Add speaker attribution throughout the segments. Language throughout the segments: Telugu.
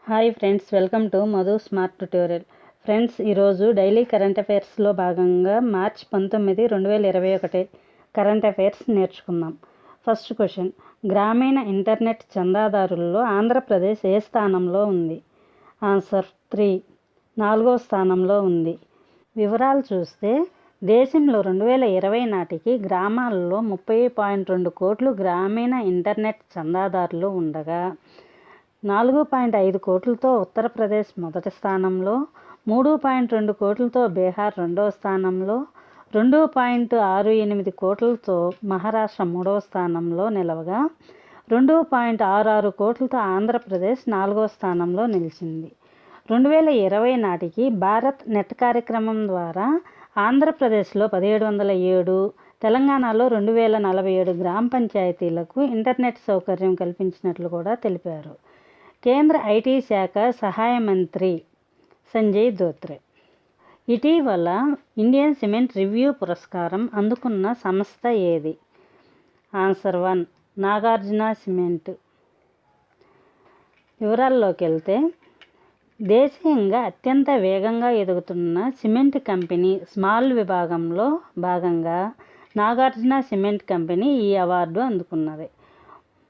Speaker 1: Hi friends, welcome to Madhu smart tutorial. Friends, ఈరోజు డైలీ కరెంట్ అఫైర్స్లో భాగంగా మార్చి 19, 2021 కరెంట్ అఫైర్స్ నేర్చుకుందాం. ఫస్ట్ క్వశ్చన్: గ్రామీణ ఇంటర్నెట్ చందాదారుల్లో ఆంధ్రప్రదేశ్ ఏ స్థానంలో ఉంది? ఆన్సర్ 3, 4వ స్థానంలో ఉంది. వివరాలు చూస్తే, దేశంలో 2020 నాటికి గ్రామాల్లో 30.2 కోట్లు గ్రామీణ ఇంటర్నెట్ చందాదారులు ఉండగా 4.5 కోట్లతో ఉత్తరప్రదేశ్ మొదటి స్థానంలో, 3.2 కోట్లతో బీహార్ రెండవ స్థానంలో, 2.68 కోట్లతో మహారాష్ట్ర మూడవ స్థానంలో నిలవగా 2.66 కోట్లతో ఆంధ్రప్రదేశ్ 4వ స్థానంలో నిలిచింది. 2020 నాటికి భారత్ నెట్ కార్యక్రమం ద్వారా ఆంధ్రప్రదేశ్లో 1707, తెలంగాణలో 2047 గ్రామ పంచాయతీలకు ఇంటర్నెట్ సౌకర్యం కల్పించినట్లు కూడా తెలిపారు. కేంద్ర ఐటీ శాఖ సహాయ మంత్రి సంజయ్ ధోత్రే ఇటీవల ఇండియన్ సిమెంట్ రివ్యూ పురస్కారం అందుకున్న సంస్థ ఏది? Answer 1, Nagarjuna cement. వివరాల్లోకి వెళ్తే, దేశీయంగా అత్యంత వేగంగా ఎదుగుతున్న సిమెంట్ కంపెనీ స్మాల్ విభాగంలో భాగంగా నాగార్జున సిమెంట్ కంపెనీ ఈ అవార్డు అందుకున్నది.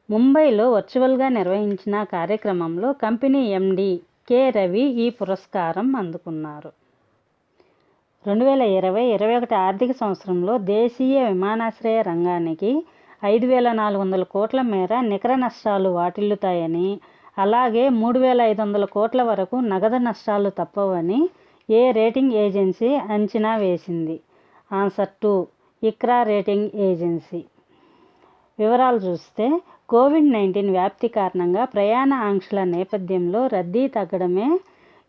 Speaker 1: ముంబైలో వర్చువల్గా నిర్వహించిన కార్యక్రమంలో కంపెనీ ఎండి కె రవి ఈ పురస్కారం అందుకున్నారు. 2020-21 ఆర్థిక సంవత్సరంలో దేశీయ విమానాశ్రయ రంగానికి 5,400 కోట్ల మేర నికర నష్టాలు వాటిల్లుతాయని, అలాగే 3,500 కోట్ల వరకు నగదు నష్టాలు తప్పవని ఏ రేటింగ్ ఏజెన్సీ అంచనా వేసింది? Answer 2, Iqra rating agency. వివరాలు చూస్తే, కోవిడ్-19 వ్యాప్తి కారణంగా ప్రయాణ ఆంక్షల నేపథ్యంలో రద్దీ తగ్గడమే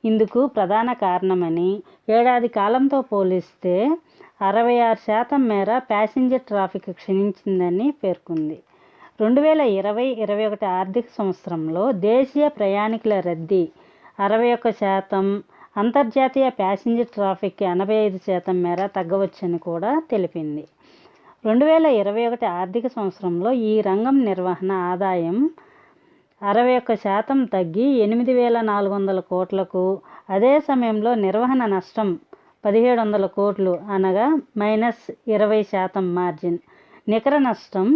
Speaker 1: ఇందుకు ప్రధాన కారణమని, ఏడాది కాలంతో పోలిస్తే 66% మేర ప్యాసింజర్ ట్రాఫిక్ క్షీణించిందని పేర్కొంది. 2020-21 ఆర్థిక సంవత్సరంలో దేశీయ ప్రయాణికుల రద్దీ 61%, అంతర్జాతీయ ప్యాసింజర్ ట్రాఫిక్ 85% మేర తగ్గవచ్చని కూడా తెలిపింది. 2021 ఆర్థిక సంవత్సరంలో ఈ రంగం నిర్వహణ ఆదాయం 61% తగ్గి 8,400 కోట్లకు, అదే సమయంలో నిర్వహణ నష్టం 1,700 కోట్లు అనగా -20% మార్జిన్, నికర నష్టం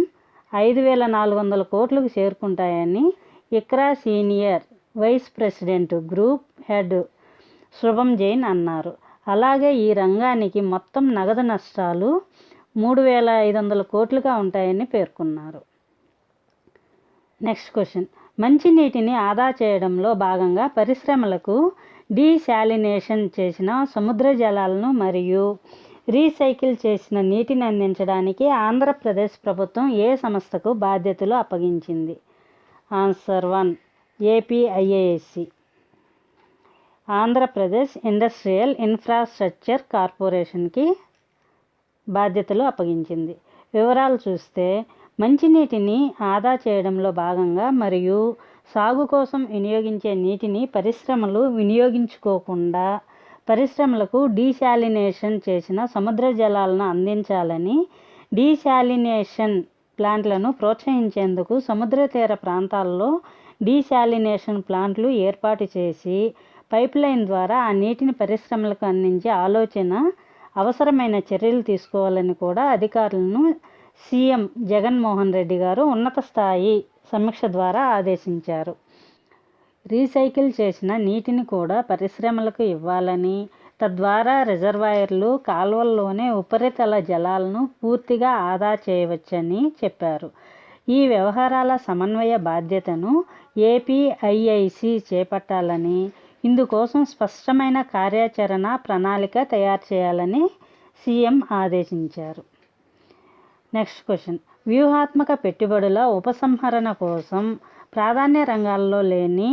Speaker 1: 5,400 కోట్లకు చేరుకుంటాయని ICRA senior vice president group head Shubham Jain అన్నారు. అలాగే ఈ రంగానికి మొత్తం నగదు నష్టాలు 3,500 కోట్లుగా ఉంటాయని పేర్కొన్నారు. నెక్స్ట్ క్వశ్చన్: మంచినీటిని ఆదా చేయడంలో భాగంగా పరిశ్రమలకు డీశాలినేషన్ చేసిన సముద్ర జలాలను మరియు రీసైకిల్ చేసిన నీటిని అందించడానికి ఆంధ్రప్రదేశ్ ప్రభుత్వం ఏ సంస్థకు బాధ్యతలు అప్పగించింది? Answer 1, APIIC. Andhra Pradesh industrial infrastructure కార్పొరేషన్కి బాధ్యతలు అప్పగించింది. వివరాలు చూస్తే, మంచినీటిని ఆదా చేయడంలో భాగంగా మరియు సాగు కోసం వినియోగించే నీటిని పరిశ్రమలు వినియోగించుకోకుండా పరిశ్రమలకు డీశాలినేషన్ చేసిన సముద్ర జలాలను అందించాలని, డీశాలినేషన్ ప్లాంట్లను ప్రోత్సహించేందుకు సముద్ర తీర ప్రాంతాల్లో డీశాలినేషన్ ప్లాంట్లు ఏర్పాటు చేసి పైప్లైన్ ద్వారా ఆ నీటిని పరిశ్రమలకు అందించే ఆలోచన అవసరమైన చర్యలు తీసుకోవాలని కూడా అధికారులను సీఎం జగన్మోహన్ రెడ్డి గారు ఉన్నత స్థాయి సమీక్ష ద్వారా ఆదేశించారు. రీసైకిల్ చేసిన నీటిని కూడా పరిశ్రమలకు ఇవ్వాలని, తద్వారా రిజర్వాయర్లు, కాల్వల్లోనే ఉపరితల జలాలను పూర్తిగా ఆదా చేయవచ్చని చెప్పారు. ఈ వ్యవహారాల సమన్వయ బాధ్యతను ఏపీఐఐసి చేపట్టాలని, ఇందుకోసం స్పష్టమైన కార్యాచరణ ప్రణాళిక తయారు చేయాలని సీఎం ఆదేశించారు. నెక్స్ట్ క్వశ్చన్: వ్యూహాత్మక పెట్టుబడుల ఉపసంహరణ కోసం ప్రాధాన్య రంగాల్లో లేని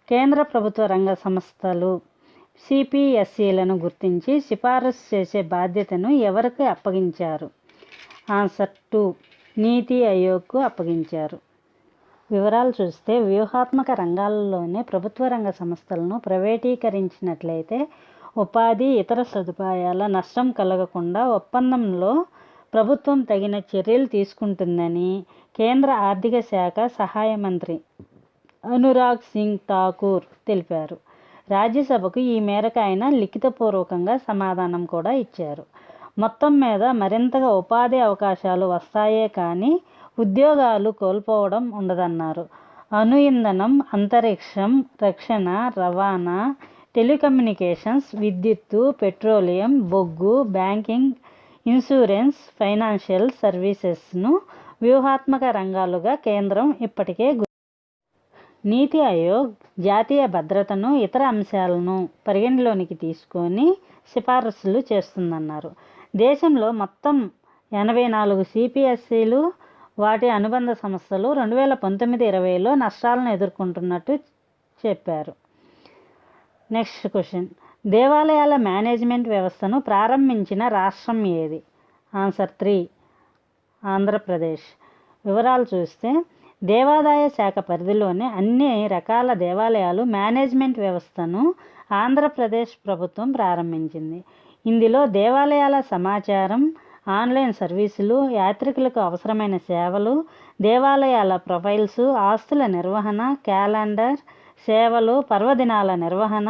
Speaker 1: కేంద్ర ప్రభుత్వ రంగ సంస్థలు సిపిఎస్సిలను గుర్తించి సిఫారసు చేసే బాధ్యతను ఎవరికి అప్పగించారు? ఆన్సర్ 2, నీతి ఆయోగ్కు అప్పగించారు. వివరాలు చూస్తే, వ్యూహాత్మక రంగాలలోనే ప్రభుత్వ రంగ సంస్థలను ప్రైవేటీకరించినట్లయితే ఉపాధి, ఇతర సదుపాయాల నష్టం కలగకుండా ఒప్పందంలో ప్రభుత్వం తగిన చర్యలు తీసుకుంటుందని కేంద్ర ఆర్థిక శాఖ సహాయ మంత్రి అనురాగ్ సింగ్ ఠాకూర్ తెలిపారు. రాజ్యసభకు ఈ మేరకు ఆయన లిఖితపూర్వకంగా సమాధానం కూడా ఇచ్చారు. మొత్తం మీద మరింతగా ఉపాధి అవకాశాలు వస్తాయే కానీ ఉద్యోగాలు కోల్పోవడం ఉండదన్నారు. అణు ఇంధనం, అంతరిక్షం, రక్షణ, రవాణా, టెలికమ్యూనికేషన్స్, విద్యుత్తు, పెట్రోలియం, బొగ్గు, బ్యాంకింగ్, ఇన్సూరెన్స్, ఫైనాన్షియల్ సర్వీసెస్ను వ్యూహాత్మక రంగాలుగా కేంద్రం ఇప్పటికే నీతి ఆయోగ్ జాతీయ భద్రతను, ఇతర అంశాలను పరిగణలోనికి తీసుకొని సిఫారసులు చేస్తుందన్నారు. దేశంలో మొత్తం 84 సిపిఎస్సిలు, వాటి అనుబంధ సంస్థలు 2019-20లో నష్టాలను ఎదుర్కొంటున్నట్టు చెప్పారు. నెక్స్ట్ క్వశ్చన్, దేవాలయాల మేనేజ్మెంట్ వ్యవస్థను ప్రారంభించిన రాష్ట్రం ఏది? ఆన్సర్ 3, ఆంధ్రప్రదేశ్. వివరాలు చూస్తే దేవాదాయ శాఖ పరిధిలోని అన్ని రకాల దేవాలయాలు మేనేజ్మెంట్ వ్యవస్థను ఆంధ్రప్రదేశ్ ప్రభుత్వం ప్రారంభించింది. ఇందులో దేవాలయాల సమాచారం, ఆన్లైన్ సర్వీసులు, యాత్రికులకు అవసరమైన సేవలు, దేవాలయాల ప్రొఫైల్స్, ఆస్తుల నిర్వహణ, క్యాలెండర్, సేవలు, పర్వదినాల నిర్వహణ,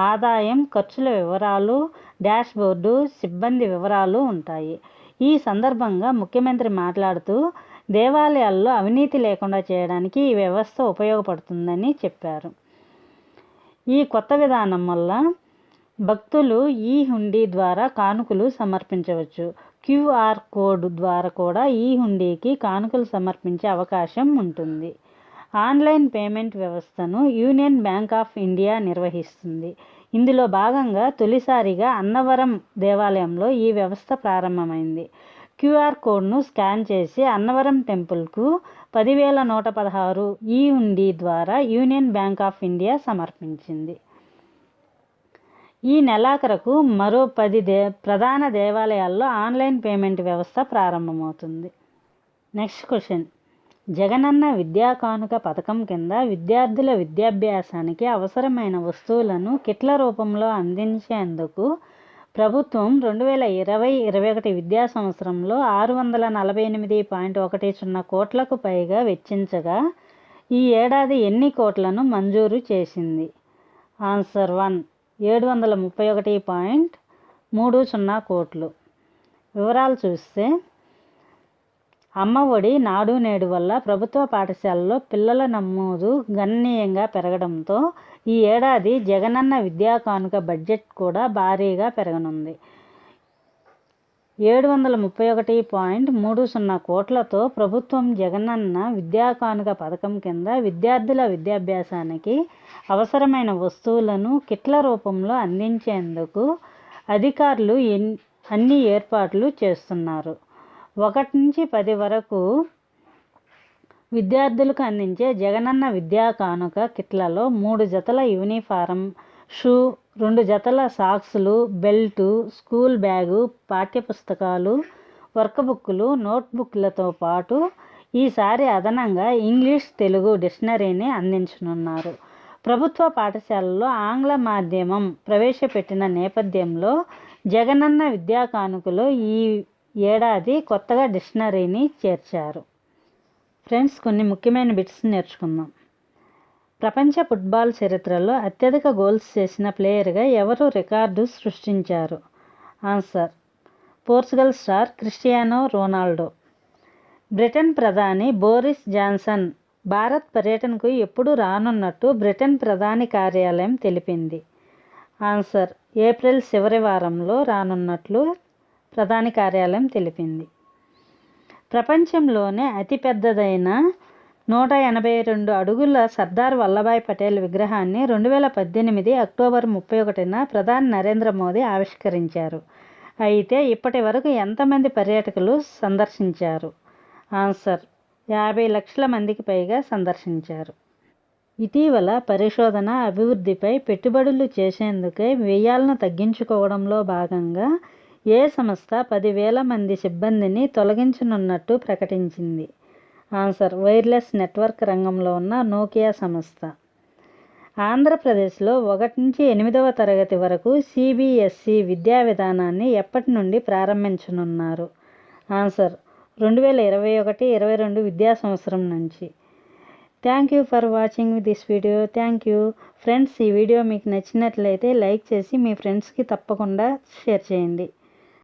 Speaker 1: ఆదాయం, ఖర్చుల వివరాలు, డాష్బోర్డు, సిబ్బంది వివరాలు ఉంటాయి. ఈ సందర్భంగా ముఖ్యమంత్రి మాట్లాడుతూ దేవాలయాల్లో అవినీతి లేకుండా చేయడానికి ఈ వ్యవస్థ ఉపయోగపడుతుందని చెప్పారు. ఈ కొత్త విధానం వల్ల భక్తులు ఈ హుండీ ద్వారా కానుకలు సమర్పించవచ్చు. QR కోడ్ ద్వారా కూడా ఈ హుండీకి కానుకలు సమర్పించే అవకాశం ఉంటుంది. ఆన్లైన్ పేమెంట్ వ్యవస్థను యూనియన్ బ్యాంక్ ఆఫ్ ఇండియా నిర్వహిస్తుంది. ఇందులో భాగంగా తొలిసారిగా అన్నవరం దేవాలయంలో ఈ వ్యవస్థ ప్రారంభమైంది. QR కోడ్ను స్కాన్ చేసి అన్నవరం టెంపుల్కు 10,116 ఈ హుండీ ద్వారా యూనియన్ బ్యాంక్ ఆఫ్ ఇండియా సమర్పించింది. ఈ నెలాఖరుకు మరో 10 ప్రధాన దేవాలయాల్లో ఆన్లైన్ పేమెంట్ వ్యవస్థ ప్రారంభమవుతుంది. నెక్స్ట్ క్వశ్చన్, జగనన్న విద్యా కానుక పథకం కింద విద్యార్థుల విద్యాభ్యాసానికి అవసరమైన వస్తువులను కిట్ల రూపంలో అందించేందుకు ప్రభుత్వం 2020-21 విద్యా సంవత్సరంలో 648.10 కోట్లకు పైగా వెచ్చించగా ఈ ఏడాది ఎన్ని కోట్లను మంజూరు చేసింది? ఆన్సర్ 1, 731.30 కోట్లు. వివరాలు చూస్తే అమ్మ ఒడి, నాడు నేడు వల్ల ప్రభుత్వ పాఠశాలల్లో పిల్లల నమోదు గణనీయంగా పెరగడంతో ఈ ఏడాది జగనన్న విద్యా కానుక బడ్జెట్ కూడా భారీగా పెరగనుంది. 731.30 కోట్లతో ప్రభుత్వం జగనన్న విద్యా కానుక పథకం కింద విద్యార్థుల విద్యాభ్యాసానికి అవసరమైన వస్తువులను కిట్ల రూపంలో అందించేందుకు అధికారులు అన్ని ఏర్పాట్లు చేస్తున్నారు. 1 నుంచి 10 వరకు విద్యార్థులకు అందించే జగనన్న విద్యా కానుక కిట్లలో 3 జతల యూనిఫారం, షూ, 2 జతల సాక్సులు, బెల్టు, స్కూల్ బ్యాగు, పాఠ్యపుస్తకాలు, వర్క్బుక్లు, నోట్బుక్లతో పాటు ఈసారి అదనంగా ఇంగ్లీష్, తెలుగు డిక్షనరీని అందించనున్నారు. ప్రభుత్వ పాఠశాలల్లో ఆంగ్ల మాధ్యమం ప్రవేశపెట్టిన నేపథ్యంలో జగనన్న విద్యా కానుకలో ఈ ఏడాది కొత్తగా డిక్షనరీని చేర్చారు. ఫ్రెండ్స్, కొన్ని ముఖ్యమైన బిట్స్ నేర్చుకుందాం. ప్రపంచ ఫుట్బాల్ చరిత్రలో అత్యధిక గోల్స్ చేసిన ప్లేయర్గా ఎవరు రికార్డు సృష్టించారు? Answer, Portugal star Cristiano Ronaldo. Britain ప్రధాని బోరిస్ జాన్సన్ భారత్ పర్యటనకు ఎప్పుడు రానున్నట్టు బ్రిటన్ ప్రధాని కార్యాలయం తెలిపింది? ఆన్సర్, ఏప్రిల్ చివరి వారంలో రానున్నట్లు ప్రధాని కార్యాలయం తెలిపింది. ప్రపంచంలోనే అతిపెద్దదైన 182 అడుగుల సర్దార్ వల్లభాయ్ పటేల్ విగ్రహాన్ని 2018 అక్టోబర్ 31న ప్రధాని నరేంద్ర మోదీ ఆవిష్కరించారు. అయితే ఇప్పటి వరకు ఎంతమంది పర్యాటకులు సందర్శించారు? ఆన్సర్, 50 లక్షల మందికి పైగా సందర్శించారు. ఇటీవల పరిశోధన, అభివృద్ధిపై పెట్టుబడులు చేసేందుకే వ్యయాలను తగ్గించుకోవడంలో భాగంగా ఏ సంస్థ 10,000 మంది సిబ్బందిని తొలగించనున్నట్టు ప్రకటించింది? ఆన్సర్, వైర్లెస్ నెట్వర్క్ రంగంలో ఉన్న నోకియా సంస్థ. ఆంధ్రప్రదేశ్లో 1 నుంచి 8వ తరగతి వరకు CBSE విద్యా విధానాన్ని ఎప్పటి నుండి ప్రారంభించనున్నారు? ఆన్సర్, 2021-22 విద్యా సంవత్సరం నుంచి. Thank you for watching this video. Thank you friends. ఈ వీడియో మీకు నచ్చినట్లయితే లైక్ చేసి మీ ఫ్రెండ్స్కి తప్పకుండా షేర్ చేయండి.